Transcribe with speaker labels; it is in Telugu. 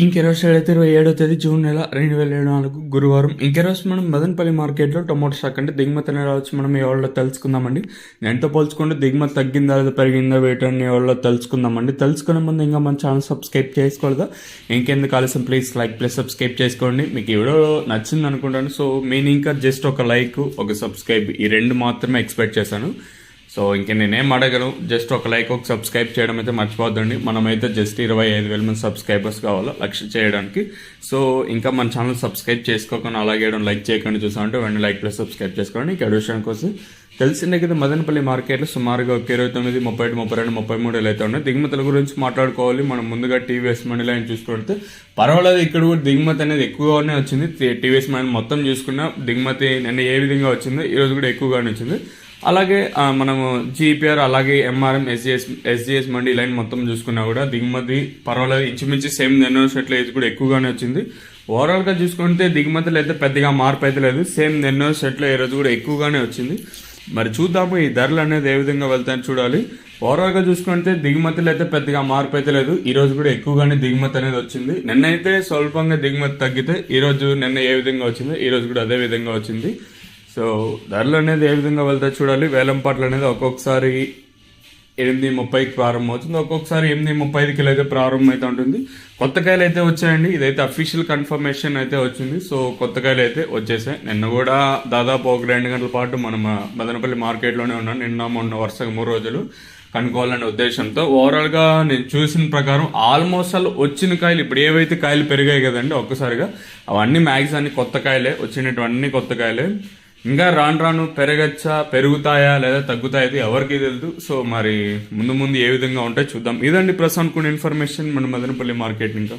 Speaker 1: ఇంకెరోజు అయితే 27వ తేదీ జూన్ నెల 2024 గురువారం. ఇంకెరోజు మనం మదనపల్లి మార్కెట్లో టొమాటో స్టాక్ అంటే దిగుమతి అనేది వచ్చి మనం ఈ వాళ్ళలో తెలుసుకుందామండి. ఎంతో పోల్చుకుంటే దిగుమతి తగ్గిందా లేదా పెరిగిందా వేటని వాళ్ళలో తెలుసుకుందామండి. తెలుసుకునే ముందు ఇంకా మన ఛానల్ సబ్స్క్రైబ్ చేసుకోలేదా? ఇంకెందుకు ఆలస్యం, ప్లీజ్ లైక్ ప్లస్ సబ్స్క్రైబ్ చేసుకోండి. మీకు ఈ వీడియో నచ్చింది అనుకుంటాను. సో నేను ఇంకా జస్ట్ ఒక లైక్ ఒక సబ్స్క్రైబ్ ఈ రెండు మాత్రమే ఎక్స్పెక్ట్ చేశాను. సో ఇంక నేనేం అడగను, జస్ట్ ఒక లైక్ ఒక సబ్స్క్రైబ్ చేయడం అయితే మర్చిపోద్దండి. మనమైతే జస్ట్ 25,000 మంది సబ్స్క్రైబర్స్ కావాలా లక్ష చేయడానికి. సో ఇంకా మన ఛానల్ సబ్స్క్రైబ్ చేసుకోకుండా అలాగే లైక్ చేయకుండా చూసామంటే వెంటనే లైక్ ప్లస్ సబ్స్క్రైబ్ చేసుకోండి. ఇంకా విషయానికి వస్తే తెలిసిందే కదా, మదనపల్లి మార్కెట్లో సుమారుగా ఒక 29, 30, 32, 33 అయితే ఉన్నాయి. దిగుమతుల గురించి మాట్లాడుకోవాలి. మనం ముందుగా టీవీఎస్ మనీ లైన్ చూసుకుంటే పర్వాలేదు, ఇక్కడ కూడా దిగుమతి అనేది ఎక్కువగానే వచ్చింది. టీవీఎస్ మనీ మొత్తం చూసుకున్నా దిగుమతి నిన్న ఏ విధంగా వచ్చిందో ఈరోజు కూడా ఎక్కువగానే వచ్చింది. అలాగే మనము జీపీఆర్ అలాగే ఎంఆర్ఎం ఎస్జిఎస్ మండీ లైన్ మొత్తం చూసుకున్నా కూడా దిగుమతి పర్వాలేదు, ఇంచుమించు సేమ్ నెన్నో సెట్లు అయితే కూడా ఎక్కువగానే వచ్చింది. ఓవరాల్గా చూసుకుంటే దిగుమతులు అయితే పెద్దగా మార్పు అయితే లేదు. సేమ్ నెన్నో సెట్లు ఈ రోజు కూడా ఎక్కువగానే వచ్చింది. మరి చూద్దాము ఈ ధరలు అనేది ఏ విధంగా వెళ్తాయని చూడాలి. ఓవరాల్గా చూసుకుంటే దిగుమతులు అయితే పెద్దగా మార్పు అయితే లేదు. ఈ రోజు కూడా ఎక్కువగానే దిగుమతి అనేది వచ్చింది. నిన్నైతే స్వల్పంగా దిగుమతి తగ్గితే ఈ రోజు నిన్న ఏ విధంగా వచ్చిందో ఈ రోజు కూడా అదే విధంగా వచ్చింది. సో ధరలు అనేది ఏ విధంగా వెళ్తా చూడాలి. వేలంపాట్లు అనేది ఒక్కొక్కసారి 8:30కి ప్రారంభం అవుతుంది, ఒక్కొక్కసారి 8:35కి అయితే ప్రారంభం అయితే ఉంటుంది. కొత్త కాయలు అయితే వచ్చాయండి. ఇదైతే అఫీషియల్ కన్ఫర్మేషన్ అయితే వచ్చింది. సో కొత్త కాయలు అయితే వచ్చేసాయి. నిన్న కూడా దాదాపు ఒక 2 గంటల పాటు మనం మదనపల్లి మార్కెట్లోనే ఉన్నాం. నిన్న మొన్న వరుసగా 3 రోజులు కనుక్కోవాలనే ఉద్దేశంతో ఓవరాల్గా నేను చూసిన ప్రకారం ఆల్మోస్ట్ ఆల్ వచ్చిన కాయలు ఇప్పుడు ఏవైతే కాయలు పెరిగాయి కదండి ఒక్కసారిగా, అవన్నీ మ్యాక్స్ అన్ని కొత్త కాయలే వచ్చినటువంటి కొత్త కాయలే. ఇంకా రాను పెరుగుతాయా లేదా తగ్గుతాయా అది ఎవరికి తెలియదు. సో మరి ముందు ఏ విధంగా ఉంటాయి చూద్దాం. ఇదండి ప్రస్తుతం అనుకున్న ఇన్ఫర్మేషన్ మన మదనపల్లి మార్కెట్. ఇంకా